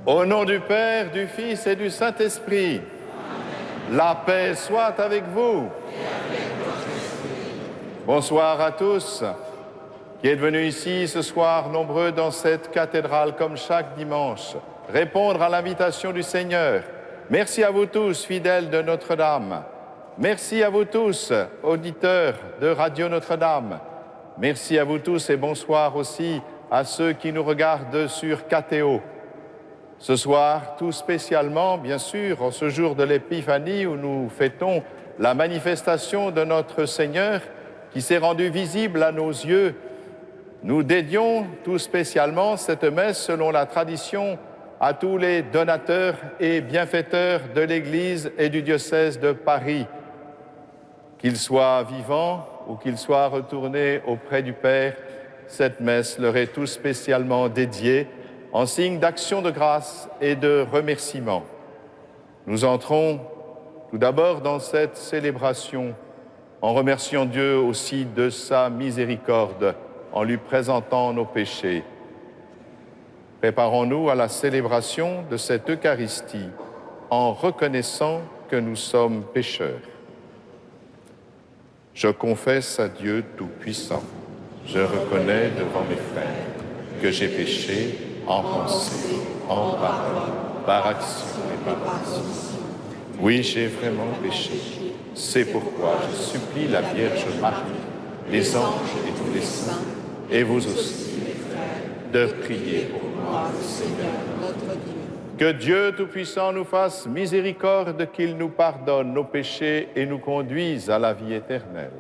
Au nom du Père, du Fils et du Saint-Esprit, la paix soit avec vous. Bonsoir à tous qui êtes venus ici ce soir nombreux dans cette cathédrale comme chaque dimanche, répondre à l'invitation du Seigneur. Merci à vous tous, fidèles de Notre-Dame. Merci à vous tous, auditeurs de Radio Notre-Dame. Merci à vous tous et bonsoir aussi à ceux qui nous regardent sur KTO. Ce soir, tout spécialement, bien sûr, en ce jour de l'Épiphanie où nous fêtons la manifestation de notre Seigneur qui s'est rendu visible à nos yeux, nous dédions tout spécialement cette messe selon la tradition à tous les donateurs et bienfaiteurs de l'Église et du diocèse de Paris, qu'ils soient vivants ou qu'ils soient retournés auprès du Père. Cette messe leur est tout spécialement dédiée en signe d'action de grâce et de remerciement. Nous entrons tout d'abord dans cette célébration en remerciant Dieu aussi de sa miséricorde, en lui présentant nos péchés. Préparons-nous à la célébration de cette Eucharistie en reconnaissant que nous sommes pécheurs. Je confesse à Dieu Tout-Puissant. Je reconnais devant mes frères que j'ai péché en pensée, en parole, par action et par omission. Oui, j'ai vraiment péché. C'est pourquoi je supplie la Vierge Marie, les anges et tous les saints, et vous aussi, de prier pour moi, le Seigneur notre Dieu. Que Dieu Tout-Puissant nous fasse miséricorde, qu'il nous pardonne nos péchés et nous conduise à la vie éternelle.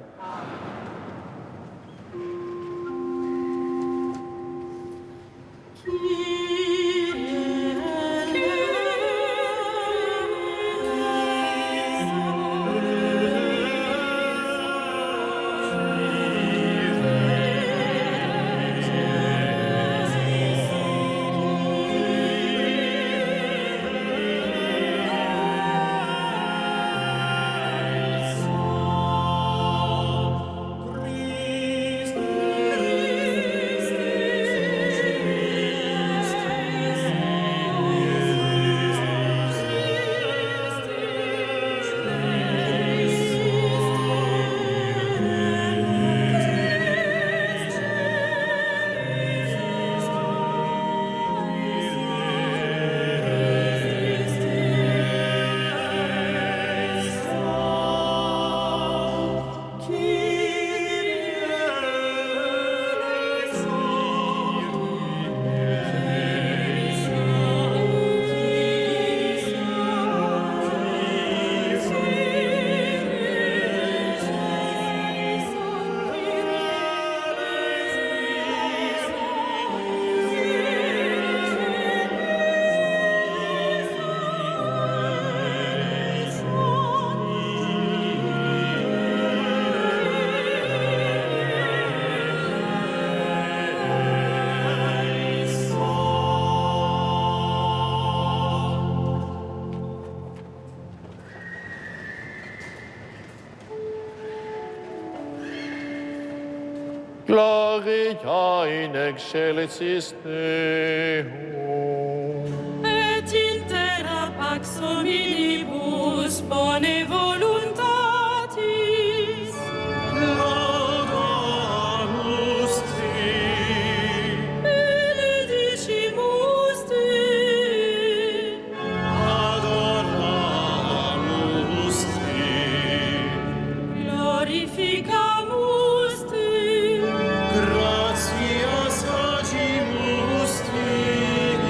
Gloria in excelsis Deo. Et in terra pax hominibus bone voluntatis. Laudamus te. Benedicimus te. Adoramus te. Glorificamus te. Gratias agimus te.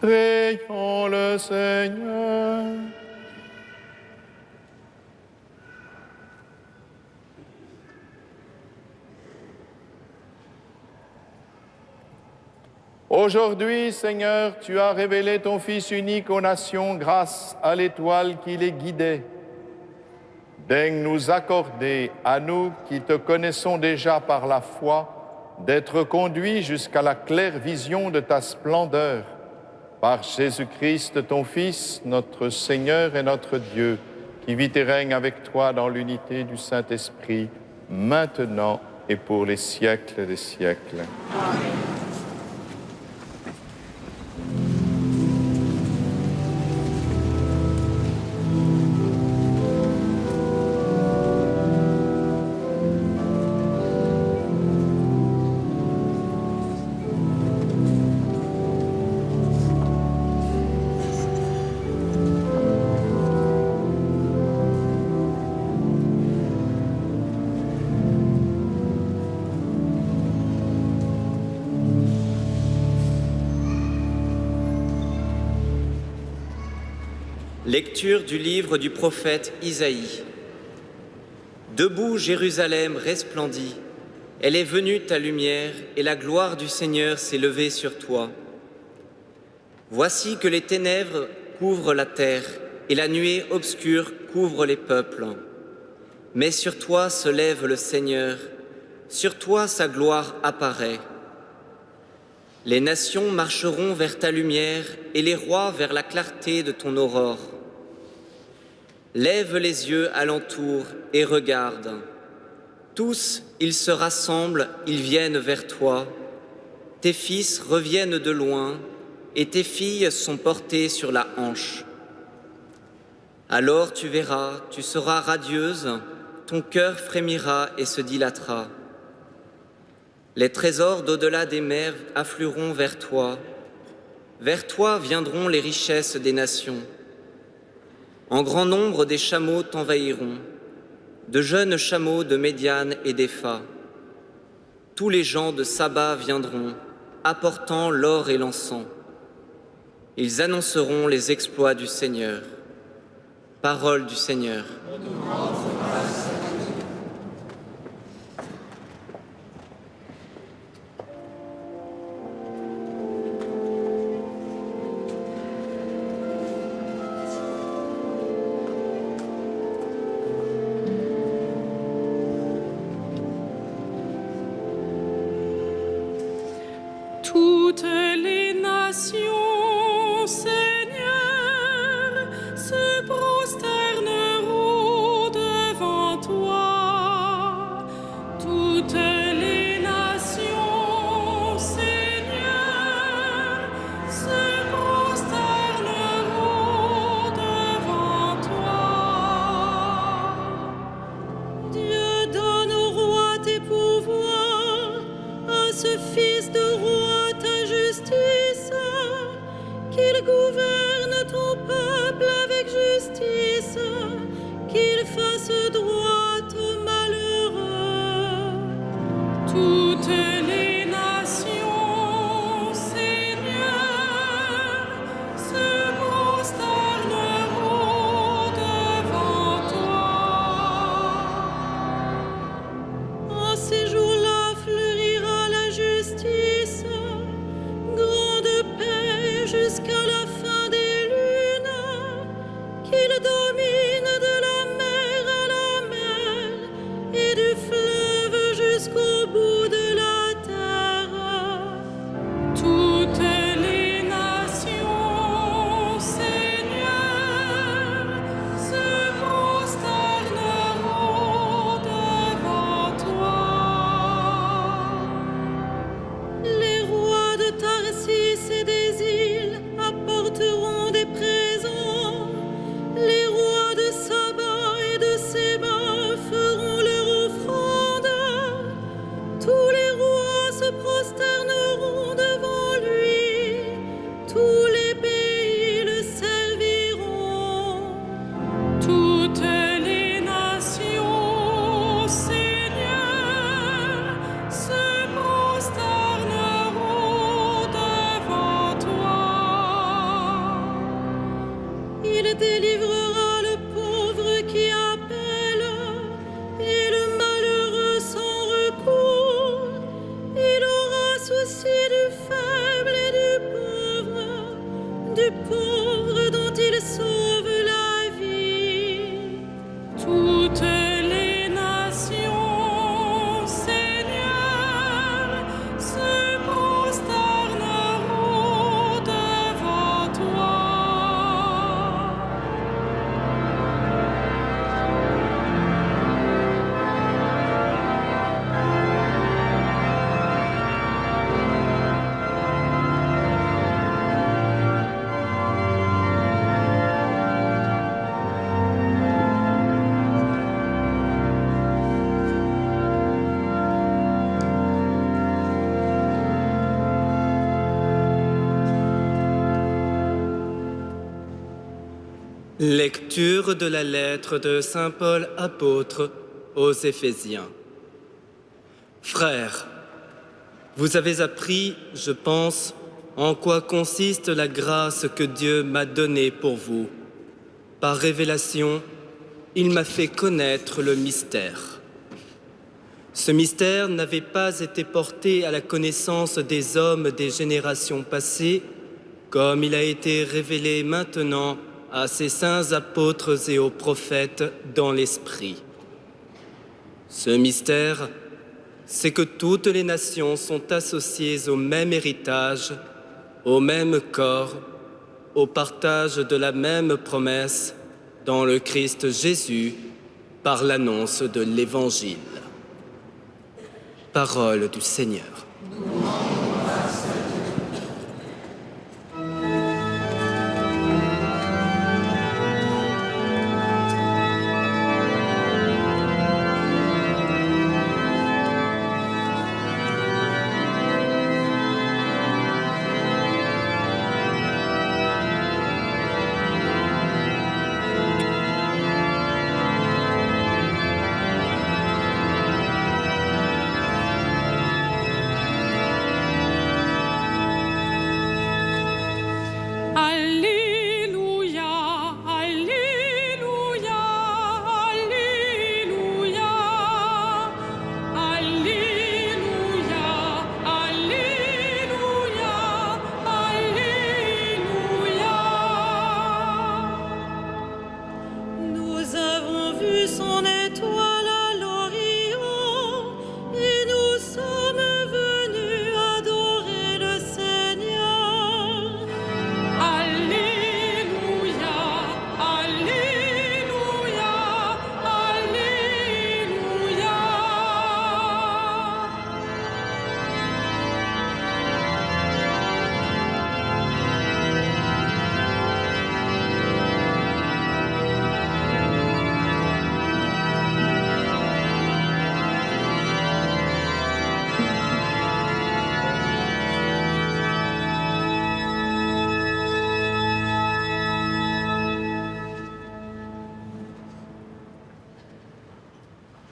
Prions le Seigneur. Aujourd'hui, Seigneur, tu as révélé ton Fils unique aux nations grâce à l'étoile qui les guidait. Daigne nous accorder, à nous qui te connaissons déjà par la foi, d'être conduits jusqu'à la claire vision de ta splendeur. Par Jésus-Christ, ton Fils, notre Seigneur et notre Dieu, qui vit et règne avec toi dans l'unité du Saint-Esprit, maintenant et pour les siècles des siècles. Amen. Lecture du livre du prophète Isaïe. Debout, Jérusalem resplendit. Elle est venue ta lumière, et la gloire du Seigneur s'est levée sur toi. Voici que les ténèbres couvrent la terre, et la nuée obscure couvre les peuples. Mais sur toi se lève le Seigneur, sur toi sa gloire apparaît. Les nations marcheront vers ta lumière, et les rois vers la clarté de ton aurore. Lève les yeux alentour et regarde. Tous, ils se rassemblent, ils viennent vers toi. Tes fils reviennent de loin, et tes filles sont portées sur la hanche. Alors tu verras, tu seras radieuse, ton cœur frémira et se dilatera. Les trésors d'au-delà des mers afflueront vers toi. Vers toi viendront les richesses des nations. En grand nombre, des chameaux t'envahiront, de jeunes chameaux de Médiane et d'Épha. Tous les gens de Saba viendront, apportant l'or et l'encens. Ils annonceront les exploits du Seigneur. Parole du Seigneur. Toutes les nations, Seigneur, se prosterneront devant toi. Toutes les nations, Seigneur, se prosterneront devant toi. Dieu donne au roi tes pouvoirs, à ce fils de roi qu'il gouverne ton peuple avec justice, qu'il fasse droit aux malheureux. Toutes les nations, Seigneur, se prosterneront devant toi. En ces jours-là fleurira la justice, grande paix jusqu'à la fin des délivrera le pauvre qui appelle et le malheureux sans recours. Il aura souci du faible et du pauvre dont il sauve la vie. Toutes les nations, Seigneur, se prosterneront devant toi. Lecture de la lettre de Saint Paul apôtre aux Éphésiens. Frères, vous avez appris, je pense, en quoi consiste la grâce que Dieu m'a donnée pour vous. Par révélation, il m'a fait connaître le mystère. Ce mystère n'avait pas été porté à la connaissance des hommes des générations passées, comme il a été révélé maintenant à ses saints apôtres et aux prophètes dans l'Esprit. Ce mystère, c'est que toutes les nations sont associées au même héritage, au même corps, au partage de la même promesse dans le Christ Jésus par l'annonce de l'Évangile. Parole du Seigneur.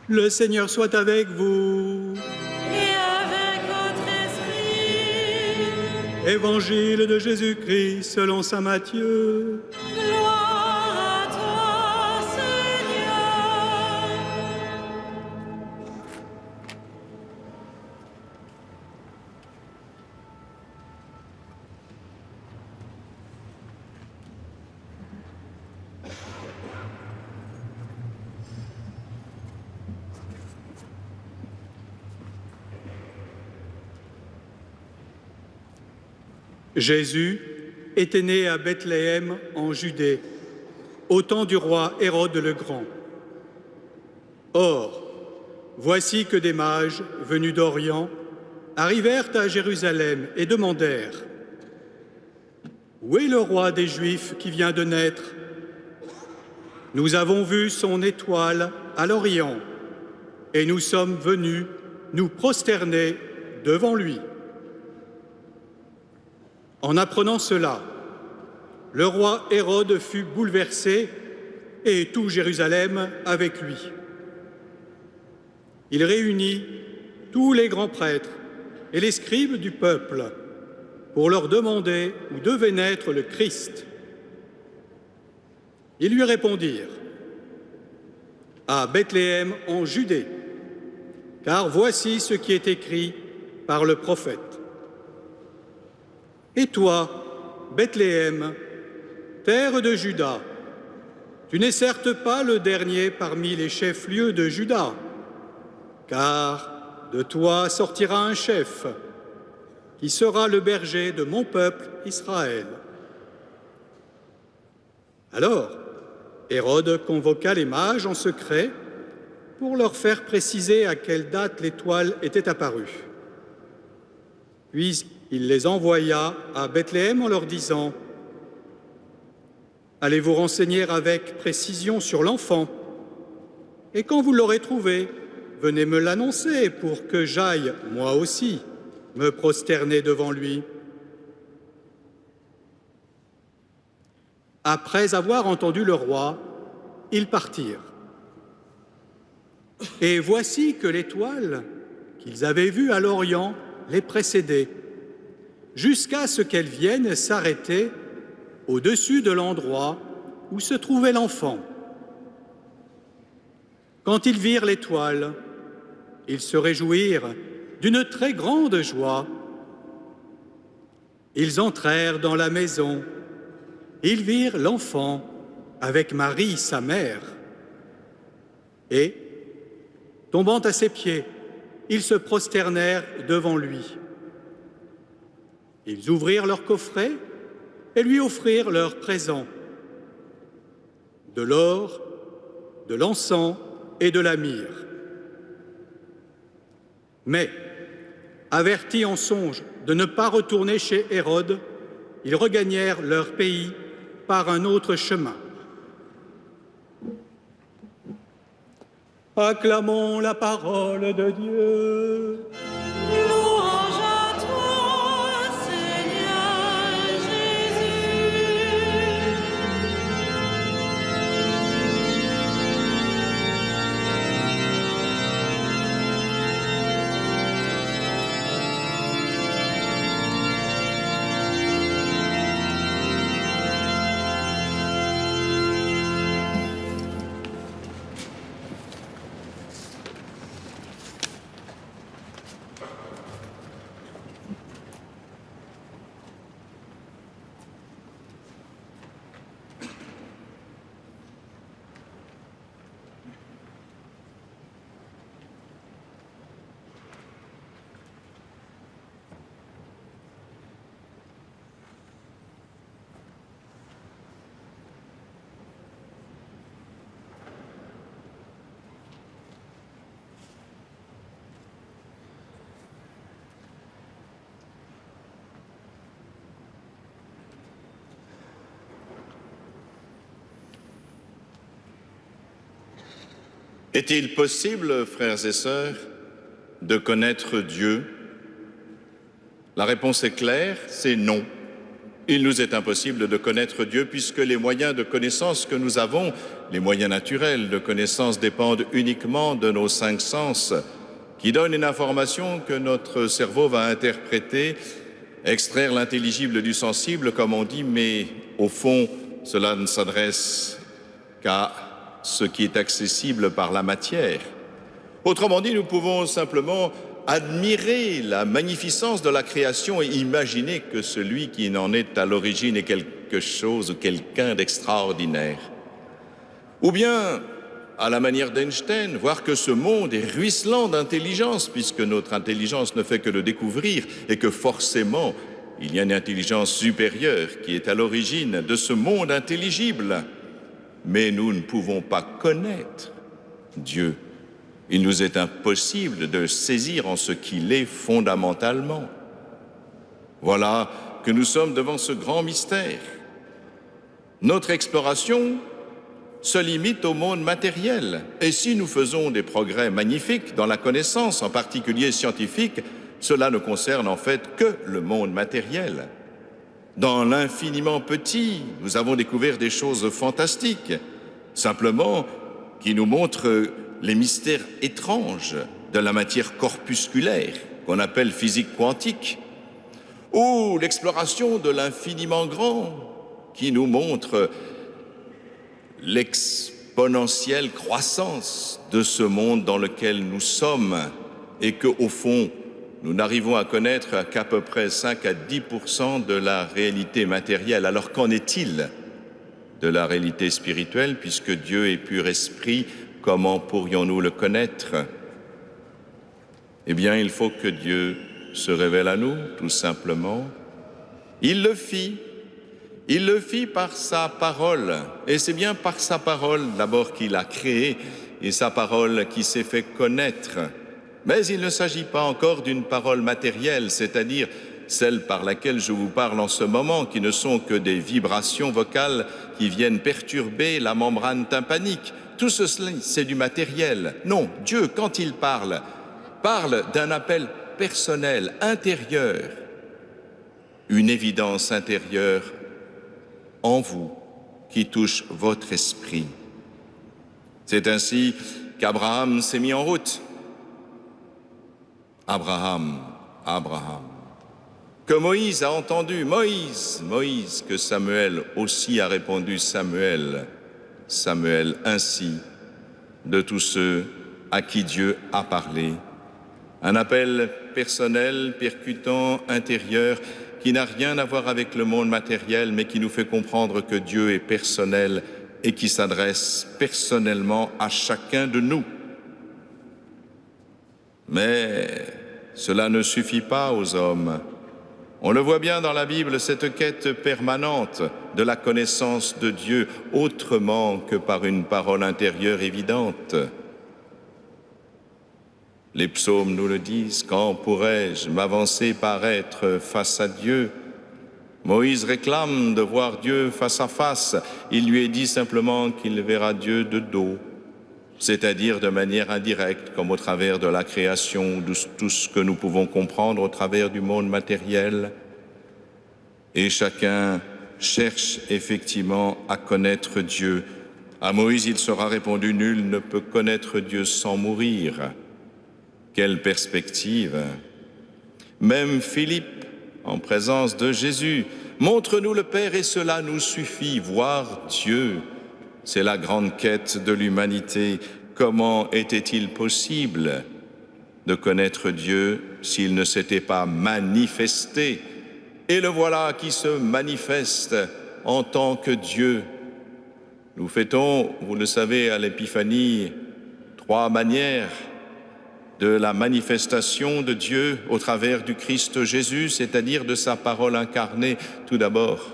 Le Seigneur soit avec vous. Et avec votre esprit. Évangile de Jésus-Christ selon saint Matthieu. Gloire à toi, Seigneur. Jésus était né à Bethléem en Judée, au temps du roi Hérode le Grand. Or, voici que des mages venus d'Orient arrivèrent à Jérusalem et demandèrent « Où est le roi des Juifs qui vient de naître ? Nous avons vu son étoile à l'Orient et nous sommes venus nous prosterner devant lui. » En apprenant cela, le roi Hérode fut bouleversé et tout Jérusalem avec lui. Il réunit tous les grands prêtres et les scribes du peuple pour leur demander où devait naître le Christ. Ils lui répondirent, à Bethléem en Judée, car voici ce qui est écrit par le prophète. Et toi, Bethléem, terre de Juda, tu n'es certes pas le dernier parmi les chefs-lieux de Juda, car de toi sortira un chef, qui sera le berger de mon peuple Israël. Alors, Hérode convoqua les mages en secret pour leur faire préciser à quelle date l'étoile était apparue. Puis il les envoya à Bethléem en leur disant « Allez vous renseigner avec précision sur l'enfant, et quand vous l'aurez trouvé, venez me l'annoncer pour que j'aille, moi aussi, me prosterner devant lui. » Après avoir entendu le roi, ils partirent. Et voici que l'étoile qu'ils avaient vue à l'Orient les précédait, jusqu'à ce qu'elle vienne s'arrêter au-dessus de l'endroit où se trouvait l'enfant. Quand ils virent l'étoile, ils se réjouirent d'une très grande joie. Ils entrèrent dans la maison. Ils virent l'enfant avec Marie, sa mère. Et, tombant à ses pieds, ils se prosternèrent devant lui. Ils ouvrirent leur coffret et lui offrirent leurs présents, de l'or, de l'encens et de la myrrhe. Mais, avertis en songe de ne pas retourner chez Hérode, ils regagnèrent leur pays par un autre chemin. Acclamons la parole de Dieu. Louange à toi, Seigneur Jésus. Est-il possible, frères et sœurs, de connaître Dieu? La réponse est claire, c'est non. Il nous est impossible de connaître Dieu puisque les moyens de connaissance que nous avons, les moyens naturels de connaissance, dépendent uniquement de nos 5 sens, qui donnent une information que notre cerveau va interpréter, extraire l'intelligible du sensible, comme on dit, mais au fond, cela ne s'adresse qu'à ce qui est accessible par la matière. Autrement dit, nous pouvons simplement admirer la magnificence de la création et imaginer que celui qui en est à l'origine est quelque chose ou quelqu'un d'extraordinaire. Ou bien, à la manière d'Einstein, voir que ce monde est ruisselant d'intelligence, puisque notre intelligence ne fait que le découvrir et que forcément, il y a une intelligence supérieure qui est à l'origine de ce monde intelligible. Mais nous ne pouvons pas connaître Dieu. Il nous est impossible de saisir en ce qu'il est fondamentalement. Voilà que nous sommes devant ce grand mystère. Notre exploration se limite au monde matériel. Et si nous faisons des progrès magnifiques dans la connaissance, en particulier scientifique, cela ne concerne en fait que le monde matériel. Dans l'infiniment petit, nous avons découvert des choses fantastiques, simplement qui nous montrent les mystères étranges de la matière corpusculaire, qu'on appelle physique quantique, ou l'exploration de l'infiniment grand, qui nous montre l'exponentielle croissance de ce monde dans lequel nous sommes et qu'au fond, nous n'arrivons à connaître qu'à peu près 5 à 10% de la réalité matérielle. Alors qu'en est-il de la réalité spirituelle, puisque Dieu est pur esprit, comment pourrions-nous le connaître? Eh bien, il faut que Dieu se révèle à nous, tout simplement. Il le fit par sa parole, et c'est bien par sa parole d'abord qu'il a créé, et sa parole qui s'est fait connaître. Mais il ne s'agit pas encore d'une parole matérielle, c'est-à-dire celle par laquelle je vous parle en ce moment, qui ne sont que des vibrations vocales qui viennent perturber la membrane tympanique. Tout cela, c'est du matériel. Non, Dieu, quand il parle d'un appel personnel, intérieur, une évidence intérieure en vous qui touche votre esprit. C'est ainsi qu'Abraham s'est mis en route. Abraham, que Moïse a entendu, Moïse, que Samuel aussi a répondu, Samuel, ainsi de tous ceux à qui Dieu a parlé. Un appel personnel, percutant, intérieur, qui n'a rien à voir avec le monde matériel, mais qui nous fait comprendre que Dieu est personnel et qui s'adresse personnellement à chacun de nous. Mais cela ne suffit pas aux hommes. On le voit bien dans la Bible, cette quête permanente de la connaissance de Dieu, autrement que par une parole intérieure évidente. Les psaumes nous le disent, quand pourrais-je m'avancer paraître face à Dieu? Moïse réclame de voir Dieu face à face. Il lui est dit simplement qu'il verra Dieu de dos, c'est-à-dire de manière indirecte, comme au travers de la création, de tout ce que nous pouvons comprendre au travers du monde matériel. Et chacun cherche effectivement à connaître Dieu. À Moïse, il sera répondu, nul ne peut connaître Dieu sans mourir. Quelle perspective! Même Philippe, en présence de Jésus, montre-nous le Père et cela nous suffit, voir Dieu. C'est la grande quête de l'humanité. Comment était-il possible de connaître Dieu s'il ne s'était pas manifesté? Et le voilà qui se manifeste en tant que Dieu. Nous fêtons, vous le savez, à l'Épiphanie, 3 manières de la manifestation de Dieu au travers du Christ Jésus, c'est-à-dire de sa parole incarnée, tout d'abord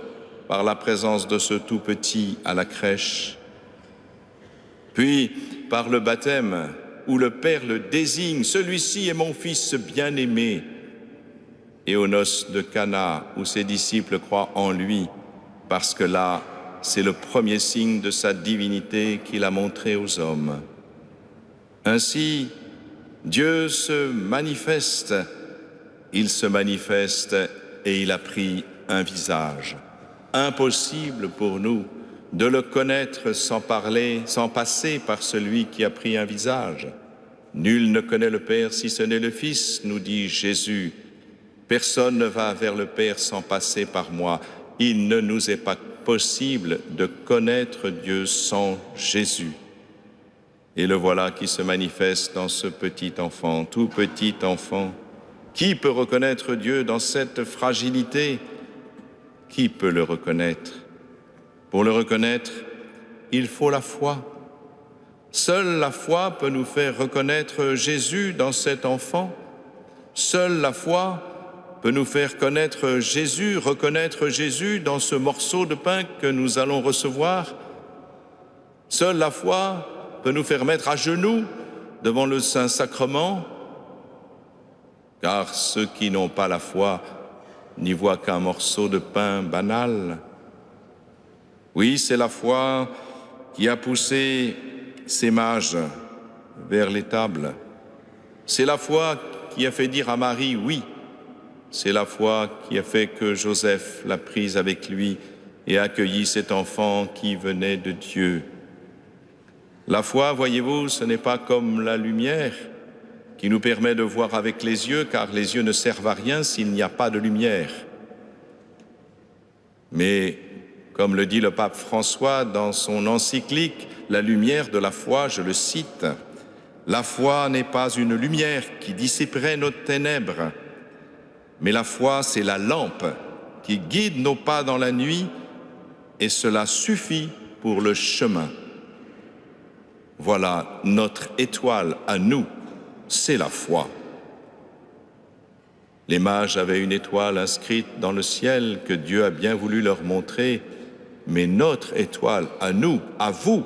par la présence de ce tout petit à la crèche, puis par le baptême où le Père le désigne, celui-ci est mon Fils bien-aimé, et aux noces de Cana où ses disciples croient en lui, parce que là, c'est le premier signe de sa divinité qu'il a montré aux hommes. Ainsi, Dieu se manifeste, il se manifeste et il a pris un visage. Impossible pour nous de le connaître sans parler, sans passer par celui qui a pris un visage. Nul ne connaît le Père si ce n'est le Fils, nous dit Jésus. Personne ne va vers le Père sans passer par moi. Il ne nous est pas possible de connaître Dieu sans Jésus. Et le voilà qui se manifeste dans ce petit enfant, tout petit enfant. Qui peut reconnaître Dieu dans cette fragilité? Qui peut le reconnaître? Pour le reconnaître, il faut la foi. Seule la foi peut nous faire reconnaître Jésus dans cet enfant. Seule la foi peut nous faire connaître Jésus, reconnaître Jésus dans ce morceau de pain que nous allons recevoir. Seule la foi peut nous faire mettre à genoux devant le Saint-Sacrement, car ceux qui n'ont pas la foi n'y voient qu'un morceau de pain banal. Oui, c'est la foi qui a poussé ces mages vers les tables. C'est la foi qui a fait dire à Marie oui. C'est la foi qui a fait que Joseph l'a prise avec lui et a accueilli cet enfant qui venait de Dieu. La foi, voyez-vous, ce n'est pas comme la lumière qui nous permet de voir avec les yeux, car les yeux ne servent à rien s'il n'y a pas de lumière. Mais Comme le dit le pape François dans son encyclique « La lumière de la foi », je le cite, « La foi n'est pas une lumière qui dissiperait nos ténèbres, mais la foi, c'est la lampe qui guide nos pas dans la nuit, et cela suffit pour le chemin. » Voilà notre étoile à nous, c'est la foi. Les mages avaient une étoile inscrite dans le ciel que Dieu a bien voulu leur montrer, mais notre étoile à nous, à vous,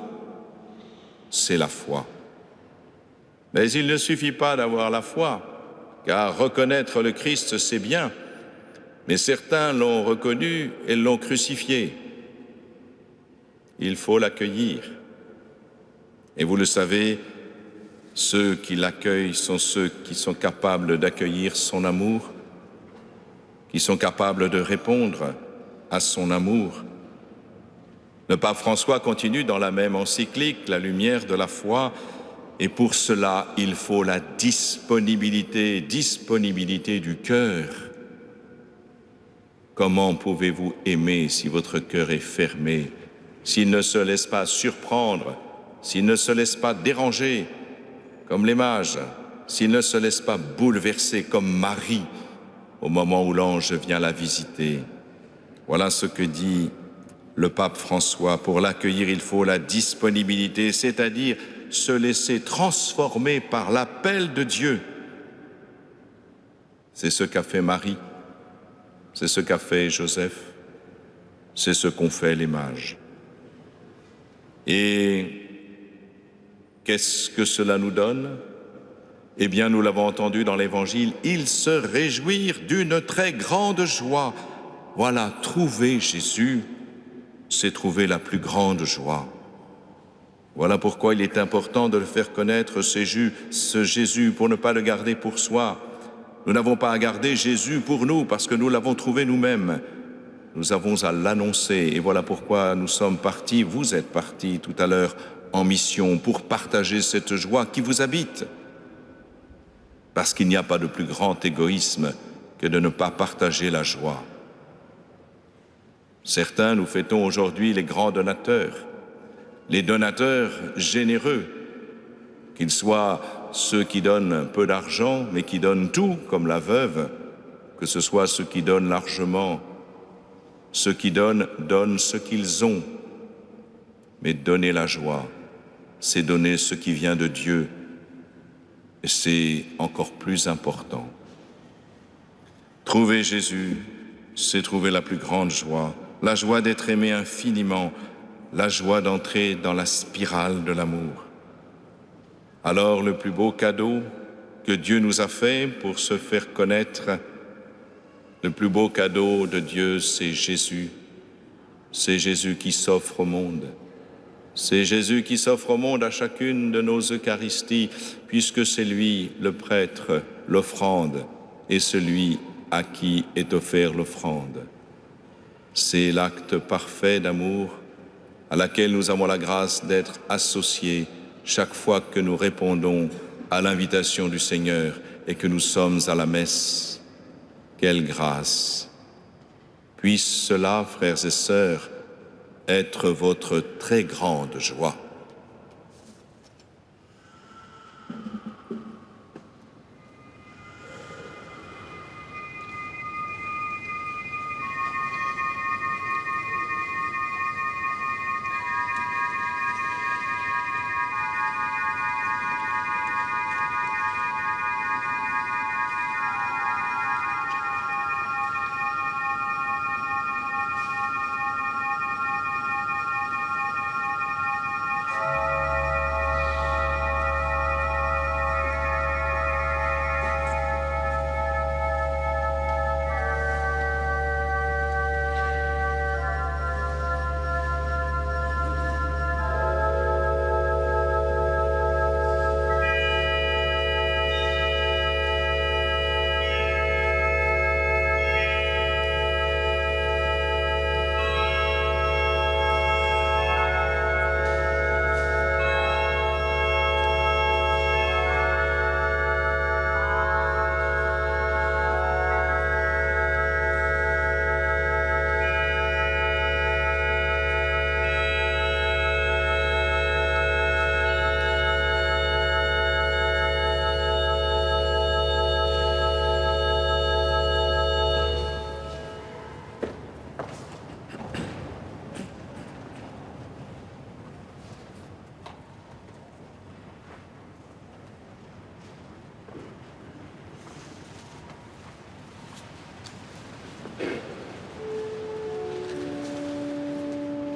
c'est la foi. Mais il ne suffit pas d'avoir la foi, car reconnaître le Christ, c'est bien, mais certains l'ont reconnu et l'ont crucifié. Il faut l'accueillir. Et vous le savez, ceux qui l'accueillent sont ceux qui sont capables d'accueillir son amour, qui sont capables de répondre à son amour. Le pape François continue dans la même encyclique, La lumière de la foi, et pour cela, il faut la disponibilité du cœur. Comment pouvez-vous aimer si votre cœur est fermé, s'il ne se laisse pas surprendre, s'il ne se laisse pas déranger, comme les mages, s'il ne se laisse pas bouleverser comme Marie au moment où l'ange vient la visiter? Voilà ce que dit le pape François. Pour l'accueillir, il faut la disponibilité, c'est-à-dire se laisser transformer par l'appel de Dieu. C'est ce qu'a fait Marie, c'est ce qu'a fait Joseph, c'est ce qu'ont fait les mages. Et qu'est-ce que cela nous donne? Eh bien, nous l'avons entendu dans l'Évangile, ils se réjouirent d'une très grande joie. Voilà, trouver Jésus, c'est trouver la plus grande joie. Voilà pourquoi il est important de le faire connaître, ce Jésus, pour ne pas le garder pour soi. Nous n'avons pas à garder Jésus pour nous, parce que nous l'avons trouvé nous-mêmes. Nous avons à l'annoncer, et voilà pourquoi nous sommes partis, vous êtes partis tout à l'heure en mission, pour partager cette joie qui vous habite. Parce qu'il n'y a pas de plus grand égoïsme que de ne pas partager la joie. Certains, nous fêtons aujourd'hui les grands donateurs, les donateurs généreux, qu'ils soient ceux qui donnent peu d'argent, mais qui donnent tout, comme la veuve, que ce soit ceux qui donnent largement. Ceux qui donnent ce qu'ils ont. Mais donner la joie, c'est donner ce qui vient de Dieu. Et c'est encore plus important. Trouver Jésus, c'est trouver la plus grande joie, la joie d'être aimé infiniment, la joie d'entrer dans la spirale de l'amour. Alors le plus beau cadeau que Dieu nous a fait pour se faire connaître, le plus beau cadeau de Dieu, c'est Jésus. C'est Jésus qui s'offre au monde. C'est Jésus qui s'offre au monde à chacune de nos Eucharisties, puisque c'est lui, le prêtre, l'offrande, et celui à qui est offert l'offrande. C'est l'acte parfait d'amour à laquelle nous avons la grâce d'être associés chaque fois que nous répondons à l'invitation du Seigneur et que nous sommes à la messe. Quelle grâce! Puisse cela, frères et sœurs, être votre très grande joie.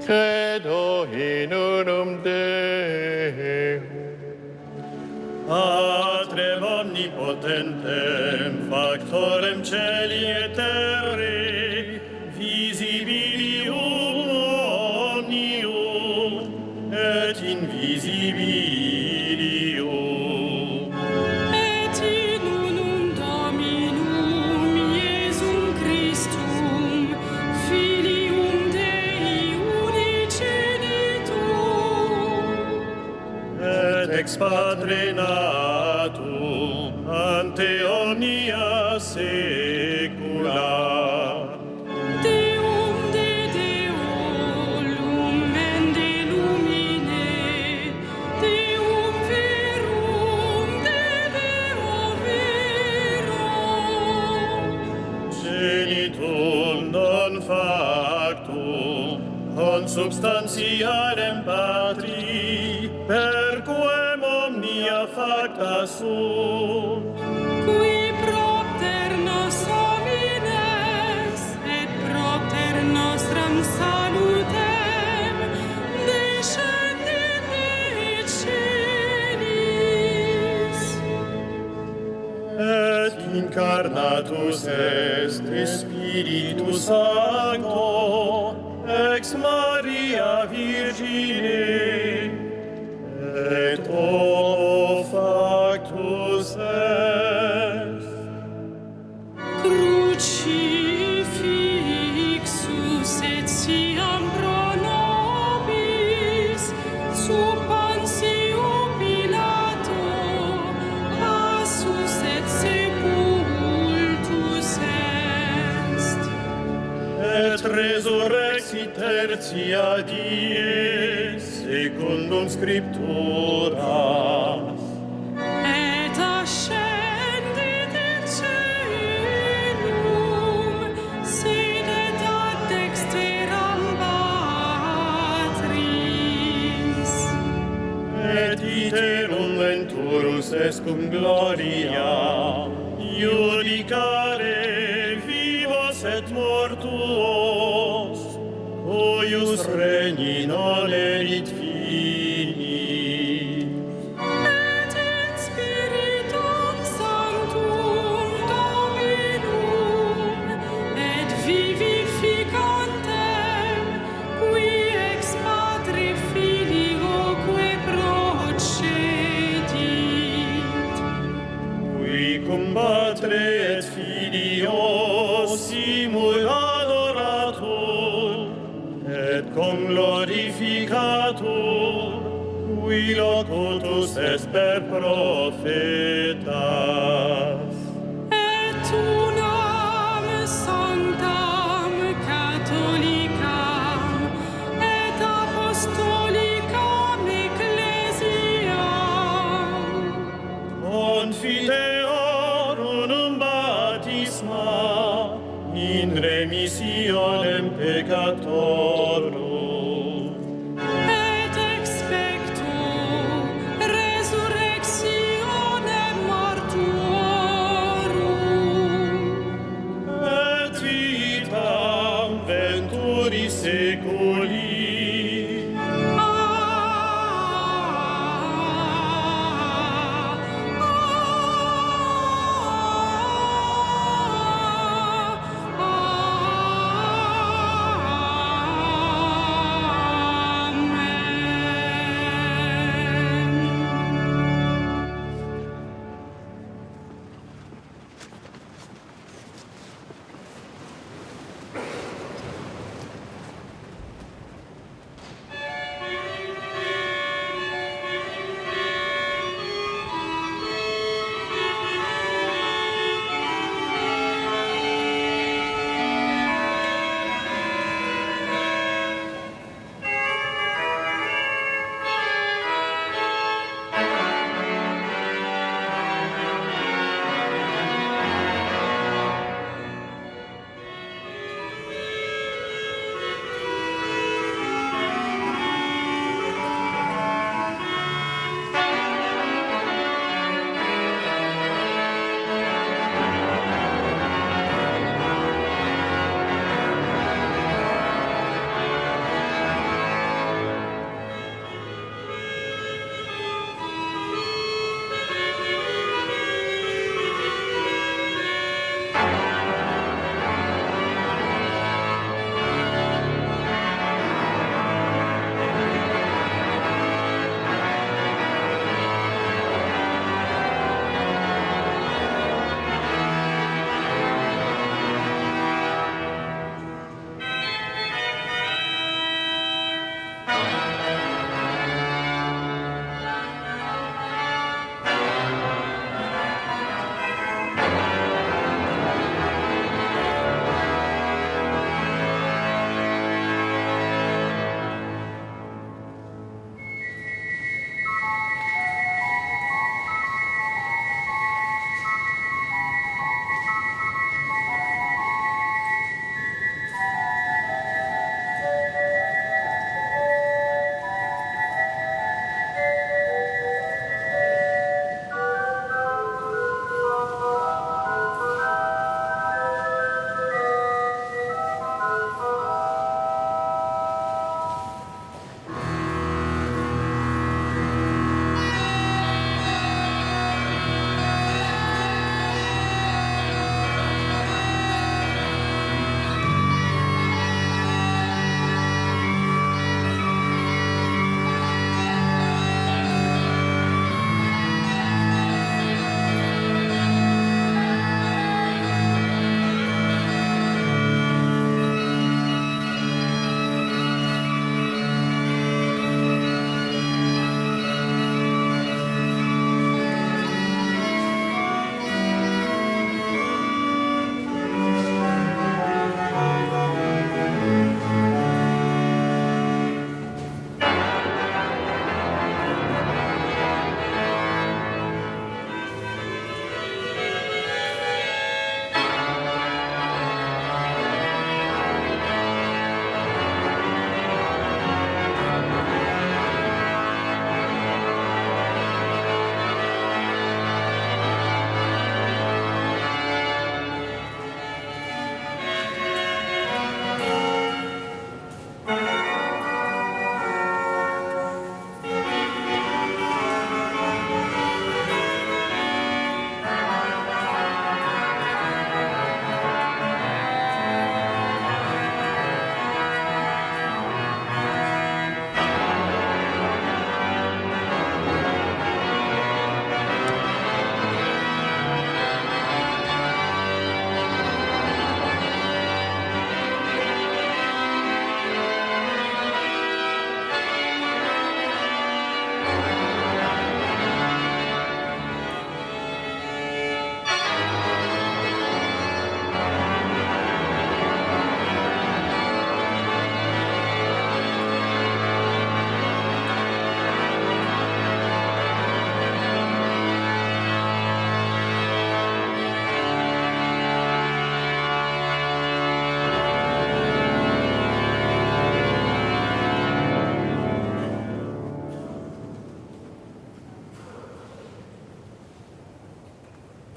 Credo in unum Deum. Patrem omnipotentem, factorem celi et terrae, visibilium omnium et invisibilium. Et in unum Dominum Iesum Christum, Filium Dei unigenitum, Et ex Patre natum ante omnia saecula. Deum de Deo, lumen de lumine, Deum verum de Deo vero. Genitum non factum consubstantialem Patri, per quem omnia facta sunt. Qui propter nos homines et propter nostram salutem descendit de celis. Et incarnatus est Spiritus Sancto ex Maria Virgine, et homo factus est. Crucifixus et siam pro nobis sub Pontio Pilato passus et sepultus est. Et resurrexit tertia die, secundum Scripturas. Et ascendit in caelum, sedet ad dexteram Patris. Et iterum venturus est cum gloria, judicare vivos et mortuos, cuius regni non erit fini. Et in Spiritum Sanctum Dominum, et vivificantem, qui ex Patre Filioque procedit. Qui cum Patre et Filio simul adoratur, et cum glorificatur, qui locutus est per prophetas. Et unam sanctam catholicam et apostolicam ecclesiam Confiteor unum baptisma in remissionem peccatorum. et expecto resurrectionem mortuorum Et vitam venturi seculi.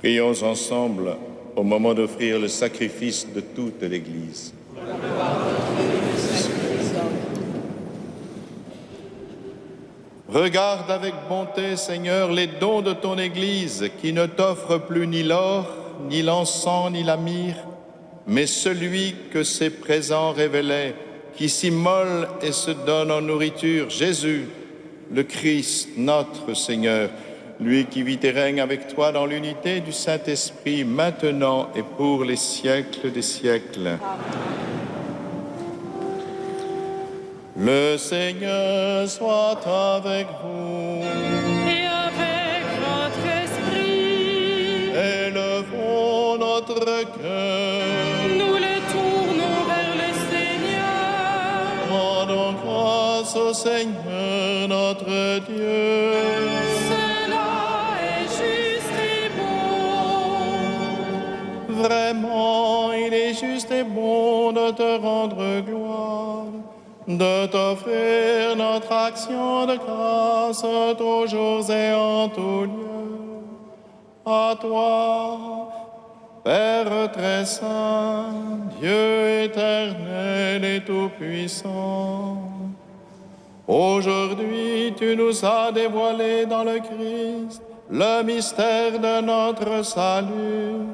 Prions ensemble au moment d'offrir le sacrifice de toute l'Église. Regarde avec bonté, Seigneur, les dons de ton Église, qui ne t'offre plus ni l'or, ni l'encens, ni la myrrhe, mais celui que ses présents révélaient, qui s'immole et se donne en nourriture, Jésus, le Christ, notre Seigneur, lui qui vit et règne avec toi dans l'unité du Saint-Esprit, maintenant et pour les siècles des siècles. Le Seigneur soit avec vous. Et avec votre esprit, Élevons notre cœur. nous le tournons vers le Seigneur. Rendons grâce au Seigneur notre Dieu. Cela est juste et bon. Vraiment, il est juste et bon de te rendre gloire, de t'offrir notre action de grâce toujours et en tout lieu. À toi, Père très saint, Dieu éternel et tout-puissant, aujourd'hui tu nous as dévoilé dans le Christ le mystère de notre salut,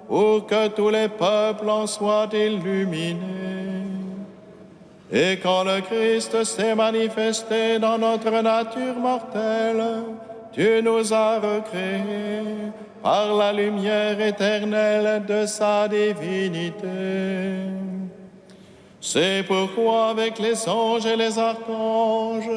pour que tous les peuples en soient illuminés. Et quand le Christ s'est manifesté dans notre nature mortelle, tu nous as recréés par la lumière éternelle de sa divinité. C'est pourquoi avec les anges et les archanges,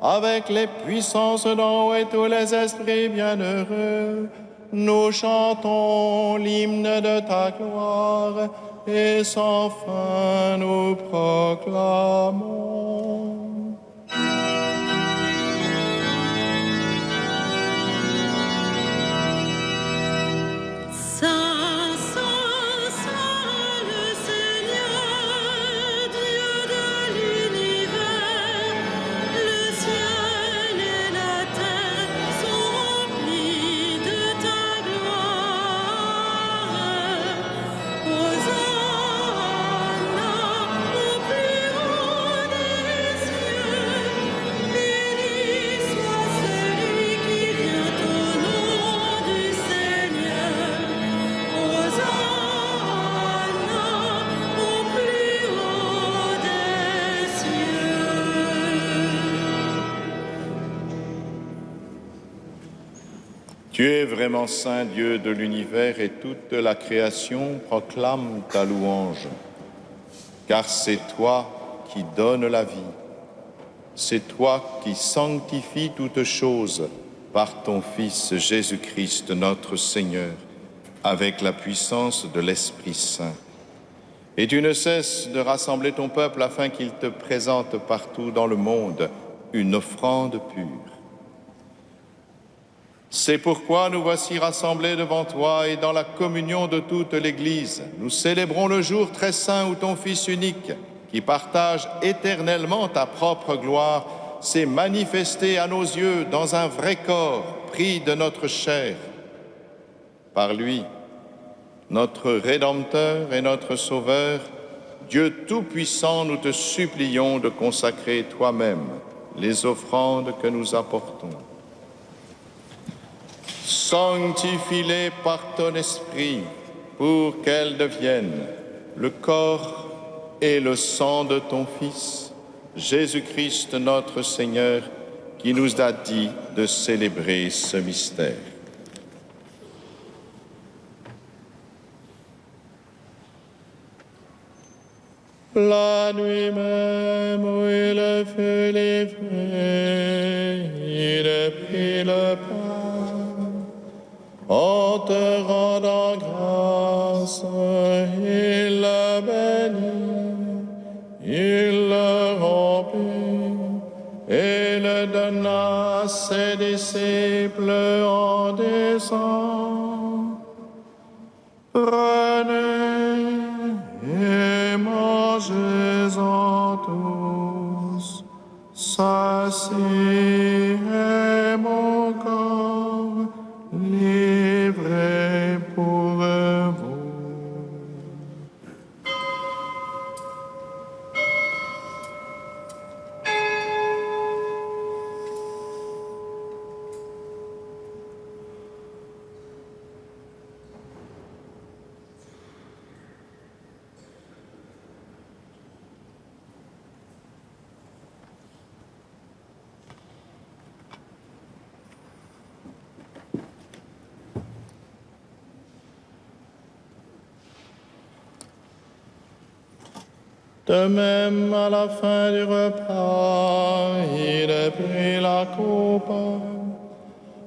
avec les puissances d'en haut et tous les esprits bienheureux, nous chantons l'hymne de ta gloire et sans fin nous proclamons. Saint, Saint, Saint, le Seigneur, Dieu de l'univers, le ciel et la terre sont remplis de ta gloire. Hosanna au plus haut des cieux, béni soit celui qui vient au nom du Seigneur. Hosanna au plus haut des cieux. Tu es vraiment saint Dieu de l'univers et toute la création proclame ta louange. Car c'est toi qui donnes la vie. C'est toi qui sanctifies toutes choses par ton Fils Jésus-Christ notre Seigneur, avec la puissance de l'Esprit Saint. Et tu ne cesses de rassembler ton peuple afin qu'il te présente partout dans le monde une offrande pure. C'est pourquoi nous voici rassemblés devant toi et dans la communion de toute l'Église. Nous célébrons le jour très saint où ton Fils unique, qui partage éternellement ta propre gloire, s'est manifesté à nos yeux dans un vrai corps pris de notre chair. Par lui, notre Rédempteur et notre Sauveur, Dieu Tout-Puissant, nous te supplions de consacrer toi-même les offrandes que nous apportons. Sanctifie-les par ton esprit pour qu'elles deviennent le corps et le sang de ton Fils, Jésus-Christ notre Seigneur, qui nous a dit de célébrer ce mystère. La nuit même où il fut livré, il prit le pain. En te rendant grâce, il le bénit, il le rompit et le donna à ses disciples en disant: Prenez et mangez-en tous, ceci est mon corps livré De même, à la fin du repas, il prit la coupe.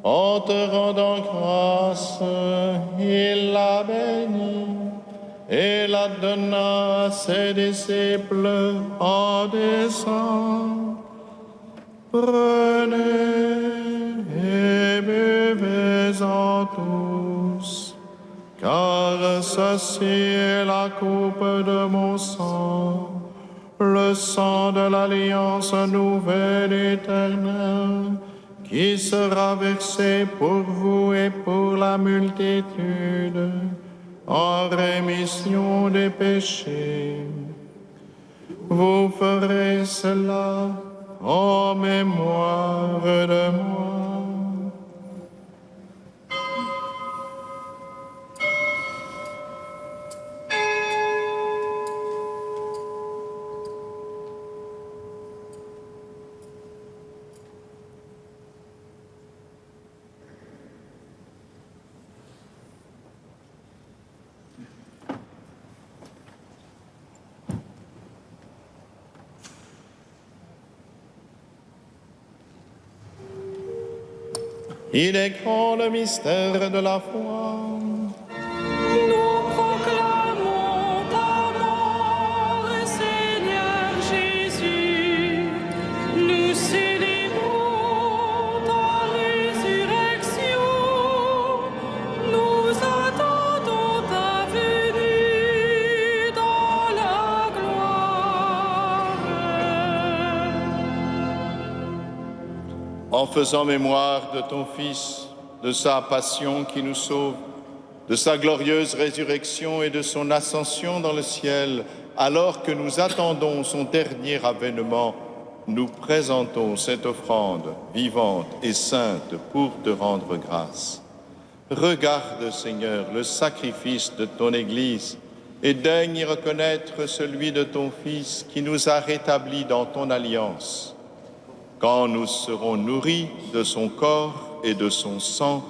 En te rendant grâce, il la bénit et la donna à ses disciples en disant: Prenez et buvez-en tous, car ceci est la coupe de mon sang, le sang de l'alliance nouvelle et éternelle, qui sera versé pour vous et pour la multitude en rémission des péchés. Vous ferez cela en mémoire de moi. Il est grand le mystère de la foi. Nous proclamons ta mort, Seigneur Jésus. Nous célébrons ta résurrection. Nous attendons ta venue dans la gloire. En faisant mémoire de ton Fils, de sa passion qui nous sauve, de sa glorieuse résurrection et de son ascension dans le ciel, alors que nous attendons son dernier avènement, nous présentons cette offrande vivante et sainte pour te rendre grâce. Regarde, Seigneur, le sacrifice de ton Église et daigne y reconnaître celui de ton Fils qui nous a rétablis dans ton alliance. Quand nous serons nourris de son corps et de son sang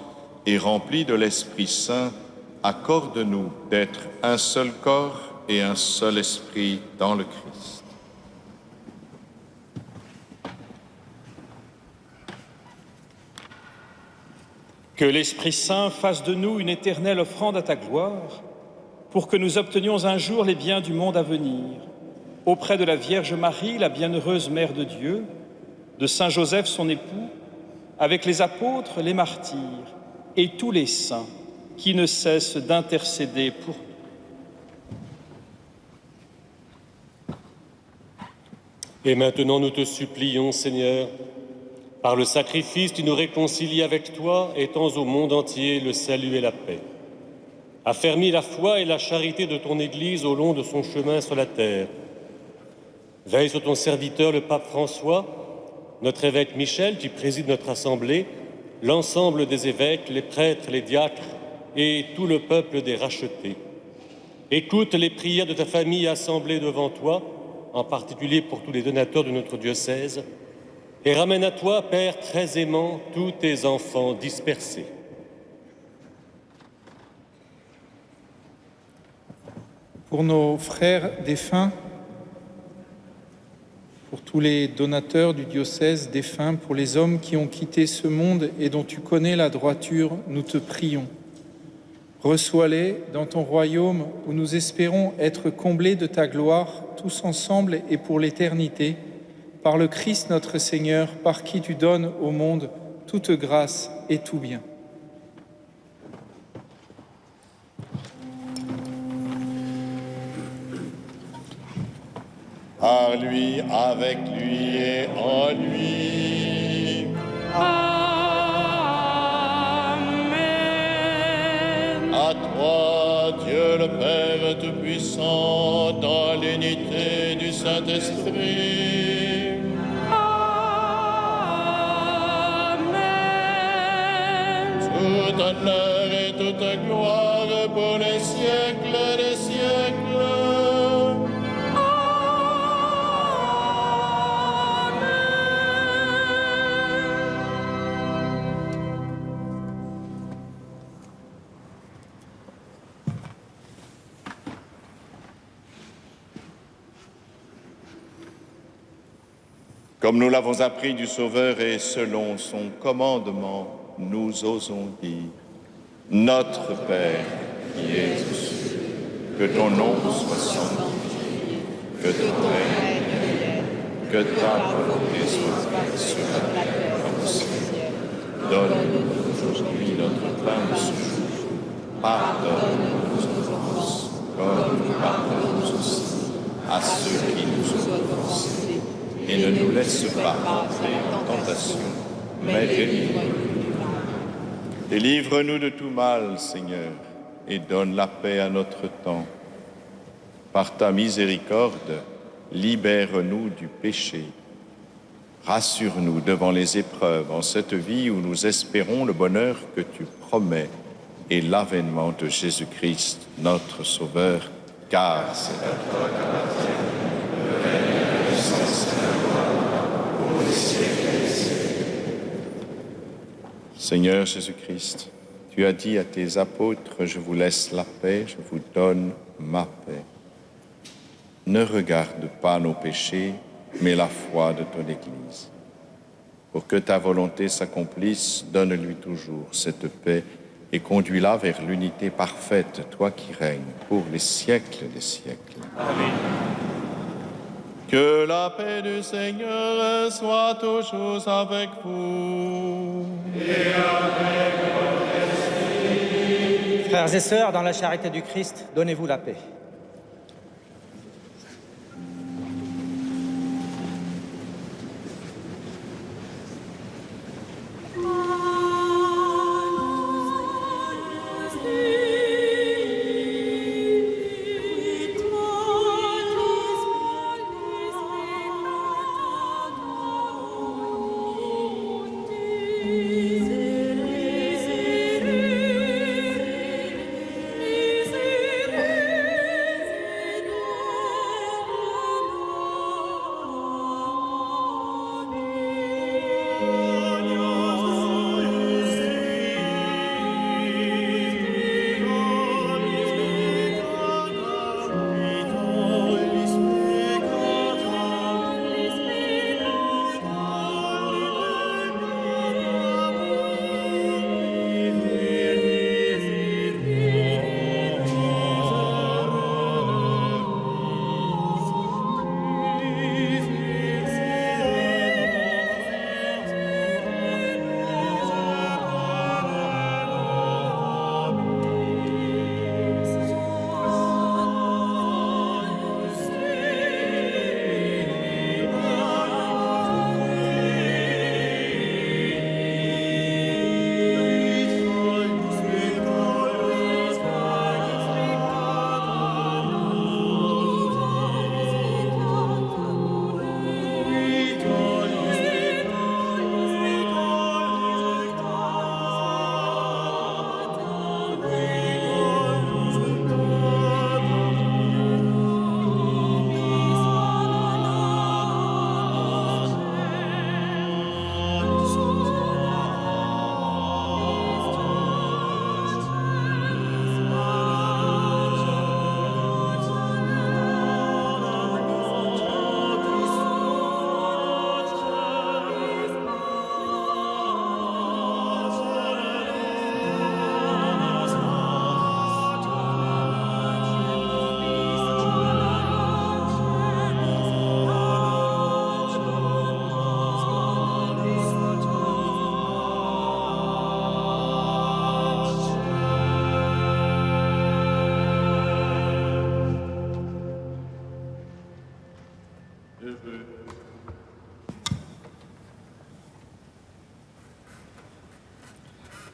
et remplis de l'Esprit Saint, accorde-nous d'être un seul corps et un seul esprit dans le Christ. Que l'Esprit Saint fasse de nous une éternelle offrande à ta gloire, pour que nous obtenions un jour les biens du monde à venir, auprès de la Vierge Marie, la bienheureuse Mère de Dieu, de Saint Joseph, son époux, avec les apôtres, les martyrs et tous les saints qui ne cessent d'intercéder pour nous. Et maintenant nous te supplions, Seigneur, par le sacrifice tu nous réconcilies avec toi, étends au monde entier le salut et la paix. Affermis la foi et la charité de ton Église au long de son chemin sur la terre. Veille sur ton serviteur, le pape François, notre évêque Michel, qui préside notre assemblée, l'ensemble des évêques, les prêtres, les diacres et tout le peuple des rachetés. Écoute les prières de ta famille assemblée devant toi, en particulier pour tous les donateurs de notre diocèse, et ramène à toi, Père très aimant, tous tes enfants dispersés. Pour nos frères défunts, pour tous les donateurs du diocèse défunts, pour les hommes qui ont quitté ce monde et dont tu connais la droiture, nous te prions. Reçois-les dans ton royaume où nous espérons être comblés de ta gloire, tous ensemble et pour l'éternité, par le Christ notre Seigneur, par qui tu donnes au monde toute grâce et tout bien. Par lui, avec lui et en lui. Amen. À toi, Dieu le Père Tout-Puissant, dans l'unité du Saint-Esprit. Amen. Tout honneur et toute gloire pour les siècles des siècles. Comme nous l'avons appris du Sauveur et selon son commandement, nous osons dire: Notre Père qui es aux cieux, que ton nom soit sanctifié, que ton règne vienne, que ta volonté soit faite sur la terre comme au ciel. Donne-nous aujourd'hui notre pain de ce jour. Pardonne-nous nos offenses, comme nous pardonnons aussi à ceux qui nous ont offensés. Et ne nous laisse pas entrer en tentation, mais délivre-nous du mal. Délivre-nous de tout mal, Seigneur, et donne la paix à notre temps. Par ta miséricorde, libère-nous du péché. Rassure-nous devant les épreuves en cette vie où nous espérons le bonheur que tu promets et l'avènement de Jésus-Christ, notre Sauveur, car c'est à toi qu'appartient le règne, la puissance et la gloire pour les siècles des siècles. Seigneur Jésus-Christ, tu as dit à tes apôtres: je vous laisse la paix, je vous donne ma paix. Ne regarde pas nos péchés, mais la foi de ton Église. Pour que ta volonté s'accomplisse, donne-lui toujours cette paix et conduis-la vers l'unité parfaite, toi qui règnes pour les siècles des siècles. Amen. Que la paix du Seigneur soit toujours avec vous. Et avec votre esprit. Frères et sœurs, dans la charité du Christ, donnez-vous la paix.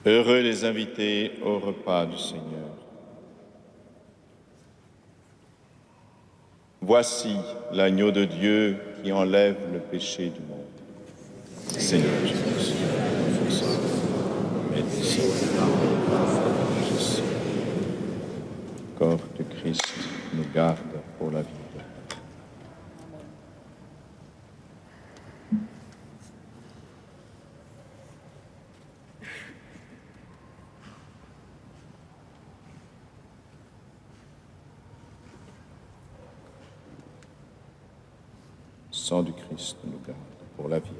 Heureux les invités au repas du Seigneur. Voici l'agneau de Dieu qui enlève le péché du monde. Seigneur Jésus, le corps de Christ nous garde pour la vie. Sang du Christ nous garde pour la vie.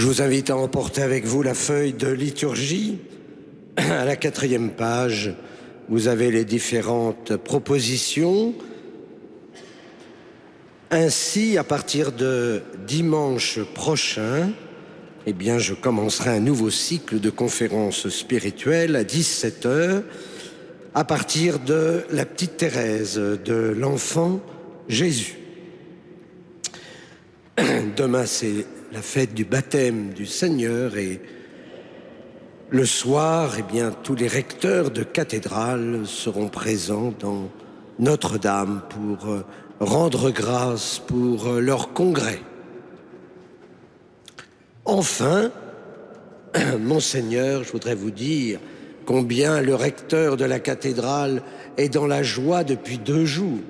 Je vous invite à emporter avec vous la feuille de liturgie. À la 4e page, vous avez les différentes propositions. Ainsi, à partir de dimanche prochain, eh bien, je commencerai un nouveau cycle de conférences spirituelles à 17 h à partir de la petite Thérèse, de l'enfant Jésus. Demain, c'est la fête du baptême du Seigneur et le soir, eh bien, tous les recteurs de cathédrale seront présents dans Notre-Dame pour rendre grâce pour leur congrès. Enfin, Monseigneur, je voudrais vous dire combien le recteur de la cathédrale est dans la joie depuis 2 jours.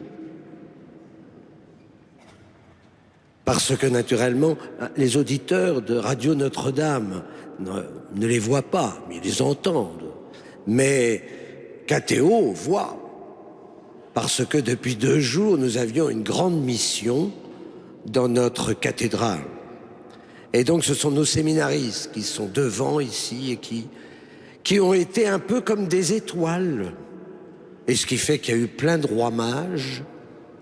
Parce que, naturellement, les auditeurs de Radio Notre-Dame ne les voient pas, mais ils les entendent. Mais KTO voit. Parce que depuis 2 jours, nous avions une grande mission dans notre cathédrale. Et donc, ce sont nos séminaristes qui sont devant ici et qui ont été un peu comme des étoiles. Et ce qui fait qu'il y a eu plein de rois mages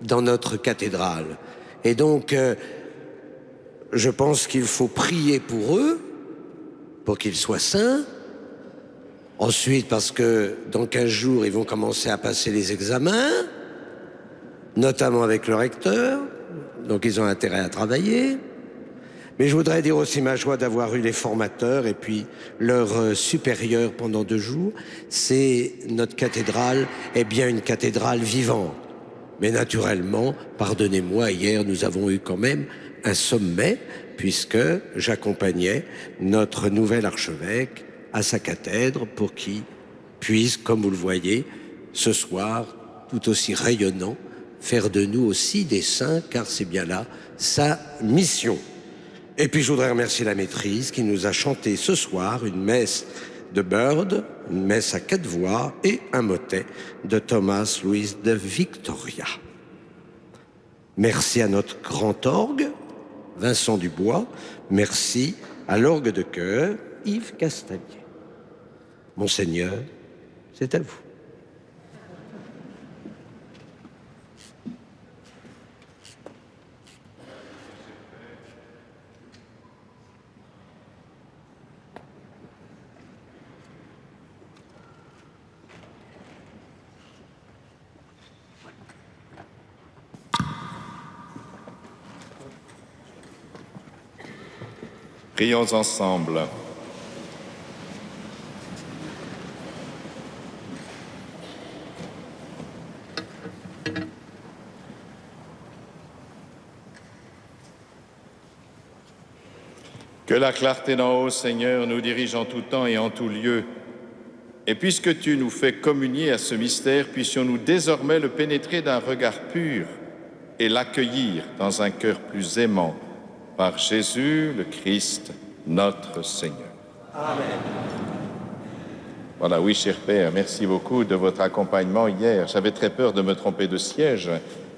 dans notre cathédrale. Et donc, je pense qu'il faut prier pour eux, pour qu'ils soient saints. Ensuite, parce que dans 15 jours, ils vont commencer à passer les examens, notamment avec le recteur. Donc, ils ont intérêt à travailler. Mais je voudrais dire aussi ma joie d'avoir eu les formateurs et puis leurs supérieurs pendant 2 jours. C'est notre cathédrale est bien une cathédrale vivante. Mais naturellement, pardonnez-moi, hier, nous avons eu quand même un sommet, puisque j'accompagnais notre nouvel archevêque à sa cathèdre pour qu'il puisse, comme vous le voyez, ce soir, tout aussi rayonnant, faire de nous aussi des saints, car c'est bien là sa mission. Et puis je voudrais remercier la maîtrise qui nous a chanté ce soir une messe de Byrd, une messe à 4 voix et un motet de Thomas Louis de Victoria. Merci à notre grand orgue, Vincent Dubois. Merci à l'orgue de chœur, Yves Castagnier. Monseigneur, c'est à vous. Prions ensemble. Que la clarté d'en haut, Seigneur, nous dirige en tout temps et en tout lieu. Et puisque tu nous fais communier à ce mystère, puissions-nous désormais le pénétrer d'un regard pur et l'accueillir dans un cœur plus aimant. Par Jésus, le Christ, notre Seigneur. Amen. Voilà, oui, cher Père, merci beaucoup de votre accompagnement hier. J'avais très peur de me tromper de siège.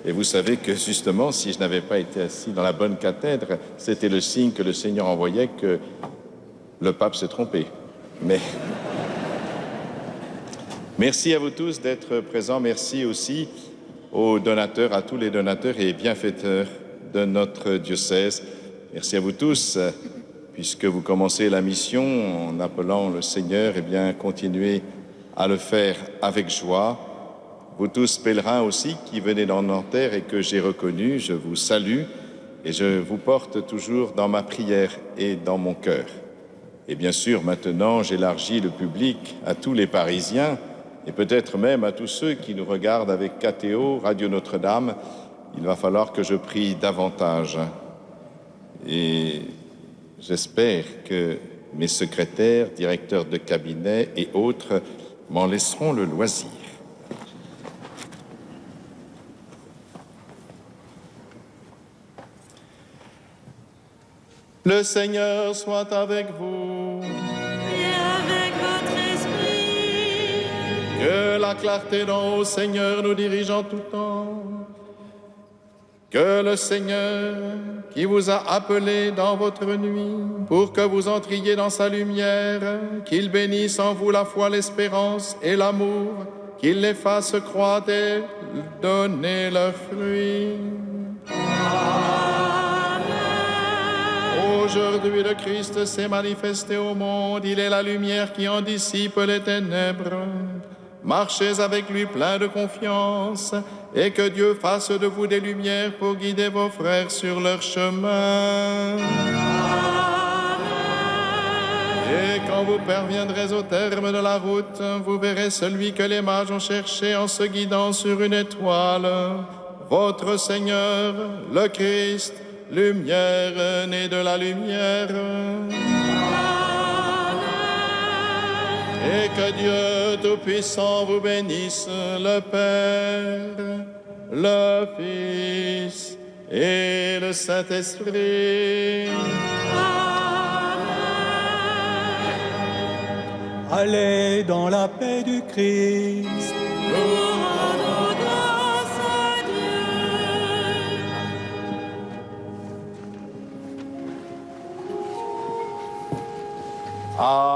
Et vous savez que, justement, si je n'avais pas été assis dans la bonne cathèdre, c'était le signe que le Seigneur envoyait que le pape s'est trompé. Mais merci à vous tous d'être présents. Merci aussi aux donateurs, à tous les donateurs et bienfaiteurs de notre diocèse. Merci à vous tous, puisque vous commencez la mission en appelant le Seigneur, eh bien, continuez à le faire avec joie. Vous tous pèlerins aussi qui venez dans Nanterre et que j'ai reconnus, je vous salue et je vous porte toujours dans ma prière et dans mon cœur. Et bien sûr, maintenant, j'élargis le public à tous les Parisiens et peut-être même à tous ceux qui nous regardent avec KTO, Radio Notre-Dame. Il va falloir que je prie davantage. Et j'espère que mes secrétaires, directeurs de cabinet et autres m'en laisseront le loisir. Le Seigneur soit avec vous. Et avec votre esprit. Que la clarté d'en haut, Seigneur, nous dirige en tout temps. Que le Seigneur qui vous a appelé dans votre nuit, pour que vous entriez dans sa lumière, qu'il bénisse en vous la foi, l'espérance et l'amour, qu'il les fasse croître et donner leurs fruits. Aujourd'hui, le Christ s'est manifesté au monde, il est la lumière qui en dissipe les ténèbres. Marchez avec lui plein de confiance, et que Dieu fasse de vous des lumières pour guider vos frères sur leur chemin. Et quand vous parviendrez au terme de la route, vous verrez celui que les mages ont cherché en se guidant sur une étoile, votre Seigneur, le Christ, lumière née de la lumière. Et que Dieu Tout-Puissant vous bénisse, le Père, le Fils et le Saint-Esprit. Allez dans la paix du Christ. Amen.